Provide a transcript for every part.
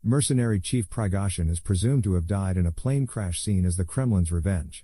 Mercenary chief Prigozhin is presumed to have died in a plane crash seen as the Kremlin's revenge.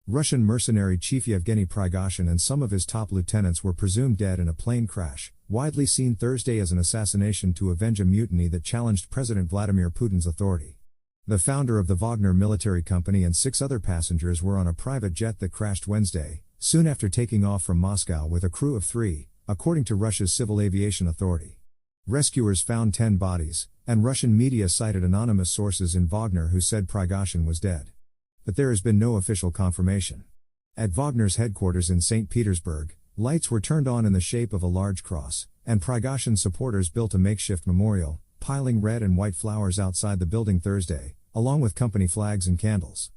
Russian mercenary chief Yevgeny Prigozhin and some of his top lieutenants were presumed dead in a plane crash, widely seen Thursday as an assassination to avenge a mutiny that challenged President Vladimir Putin's authority. The founder of the Wagner military company and 6 other passengers were on a private jet that crashed Wednesday, soon after taking off from Moscow with a crew of 3, according to Russia's Civil Aviation Authority. Rescuers found 10 bodies, and Russian media cited anonymous sources in Wagner who said Prigozhin was dead. But there has been no official confirmation. At Wagner's headquarters in St. Petersburg, lights were turned on in the shape of a large cross, and Prigozhin supporters built a makeshift memorial, piling red and white flowers outside the building Thursday, along with company flags and candles.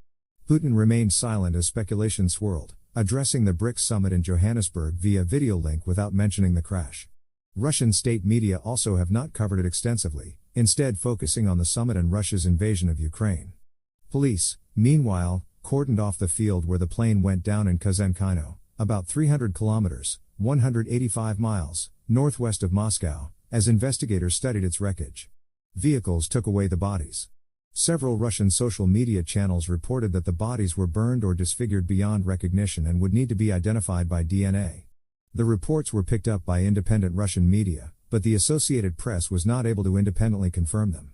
Putin remained silent as speculation swirled, addressing the BRICS summit in Johannesburg via video link without mentioning the crash. Russian state media also have not covered it extensively, instead focusing on the summit and Russia's invasion of Ukraine. Police, meanwhile, cordoned off the field where the plane went down in Kazan, about 300 kilometers, 185 miles, northwest of Moscow, as investigators studied its wreckage. Vehicles took away the bodies. Several Russian social media channels reported that the bodies were burned or disfigured beyond recognition and would need to be identified by DNA. The reports were picked up by independent Russian media, but the Associated Press was not able to independently confirm them.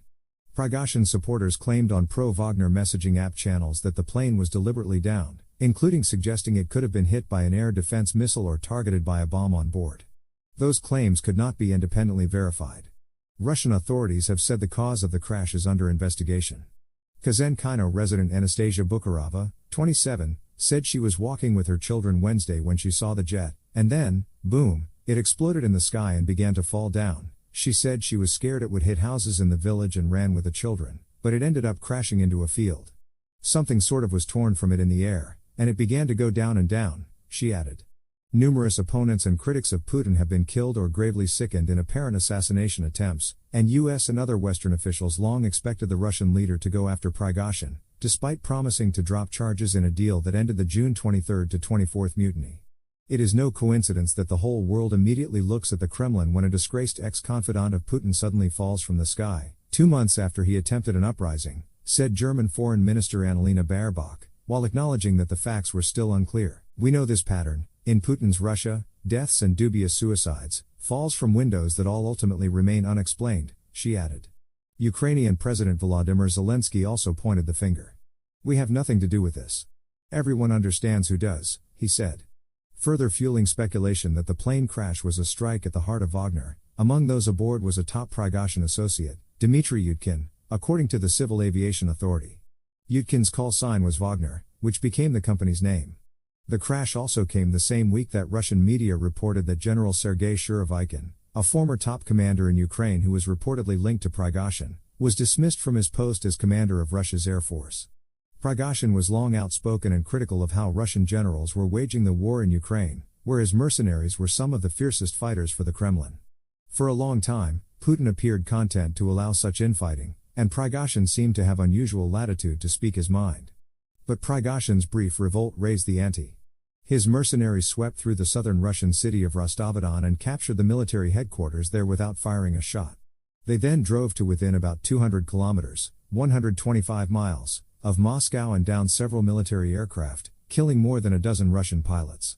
Prigozhin supporters claimed on pro-Wagner messaging app channels that the plane was deliberately downed, including suggesting it could have been hit by an air defense missile or targeted by a bomb on board. Those claims could not be independently verified. Russian authorities have said the cause of the crash is under investigation. Kazan resident Anastasia Bukharova, 27, said she was walking with her children Wednesday when she saw the jet, and then, boom, it exploded in the sky and began to fall down. She said she was scared it would hit houses in the village and ran with the children, but it ended up crashing into a field. Something sort of was torn from it in the air, and it began to go down and down, she added. Numerous opponents and critics of Putin have been killed or gravely sickened in apparent assassination attempts, and US and other Western officials long expected the Russian leader to go after Prigozhin, despite promising to drop charges in a deal that ended the June 23 to 24 mutiny. It is no coincidence that the whole world immediately looks at the Kremlin when a disgraced ex-confidant of Putin suddenly falls from the sky, 2 months after he attempted an uprising, said German Foreign Minister Annalena Baerbock, while acknowledging that the facts were still unclear. We know this pattern. In Putin's Russia, deaths and dubious suicides, falls from windows that all ultimately remain unexplained, she added. Ukrainian President Volodymyr Zelensky also pointed the finger. We have nothing to do with this. Everyone understands who does, he said. Further fueling speculation that the plane crash was a strike at the heart of Wagner. Among those aboard was a top Prigozhin associate, Dmitry Yudkin, according to the Civil Aviation Authority. Yudkin's call sign was Wagner, which became the company's name. The crash also came the same week that Russian media reported that General Sergei Shurevykhin, a former top commander in Ukraine who was reportedly linked to Prigozhin, was dismissed from his post as commander of Russia's Air Force. Prigozhin was long outspoken and critical of how Russian generals were waging the war in Ukraine, whereas mercenaries were some of the fiercest fighters for the Kremlin. For a long time, Putin appeared content to allow such infighting, and Prigozhin seemed to have unusual latitude to speak his mind. But Prigozhin's brief revolt raised the ante. His mercenaries swept through the southern Russian city of Rostov-on-Don and captured the military headquarters there without firing a shot. They then drove to within about 200 kilometers, 125 miles, of Moscow and downed several military aircraft, killing more than a dozen Russian pilots.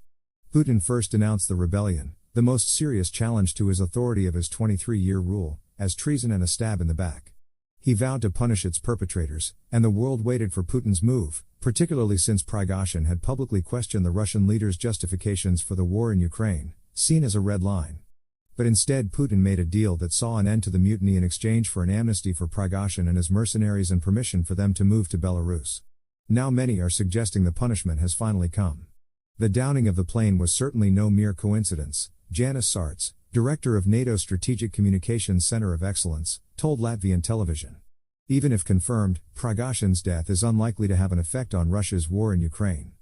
Putin first denounced the rebellion, the most serious challenge to his authority of his 23-year rule, as treason and a stab in the back. He vowed to punish its perpetrators, and the world waited for Putin's move, particularly since Prigozhin had publicly questioned the Russian leader's justifications for the war in Ukraine, seen as a red line. But instead Putin made a deal that saw an end to the mutiny in exchange for an amnesty for Prigozhin and his mercenaries and permission for them to move to Belarus. Now many are suggesting the punishment has finally come. The downing of the plane was certainly no mere coincidence, Janis Sarts, director of NATO's Strategic Communications Center of Excellence, told Latvian television. Even if confirmed, Prigozhin's death is unlikely to have an effect on Russia's war in Ukraine.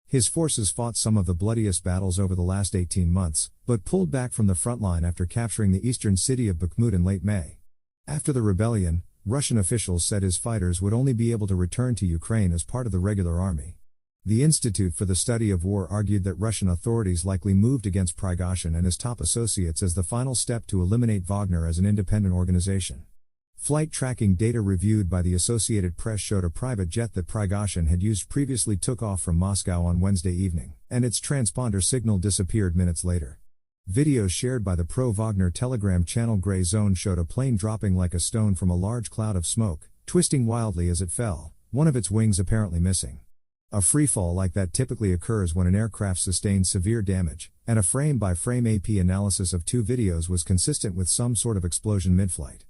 His forces fought some of the bloodiest battles over the last 18 months, but pulled back from the front line after capturing the eastern city of Bakhmut in late May. After the rebellion, Russian officials said his fighters would only be able to return to Ukraine as part of the regular army. The Institute for the Study of War argued that Russian authorities likely moved against Prigozhin and his top associates as the final step to eliminate Wagner as an independent organization. Flight tracking data reviewed by the Associated Press showed a private jet that Prigozhin had used previously took off from Moscow on Wednesday evening, and its transponder signal disappeared minutes later. Videos shared by the pro-Wagner Telegram channel Grey Zone showed a plane dropping like a stone from a large cloud of smoke, twisting wildly as it fell, one of its wings apparently missing. A freefall like that typically occurs when an aircraft sustains severe damage, and a frame-by-frame AP analysis of two videos was consistent with some sort of explosion mid-flight.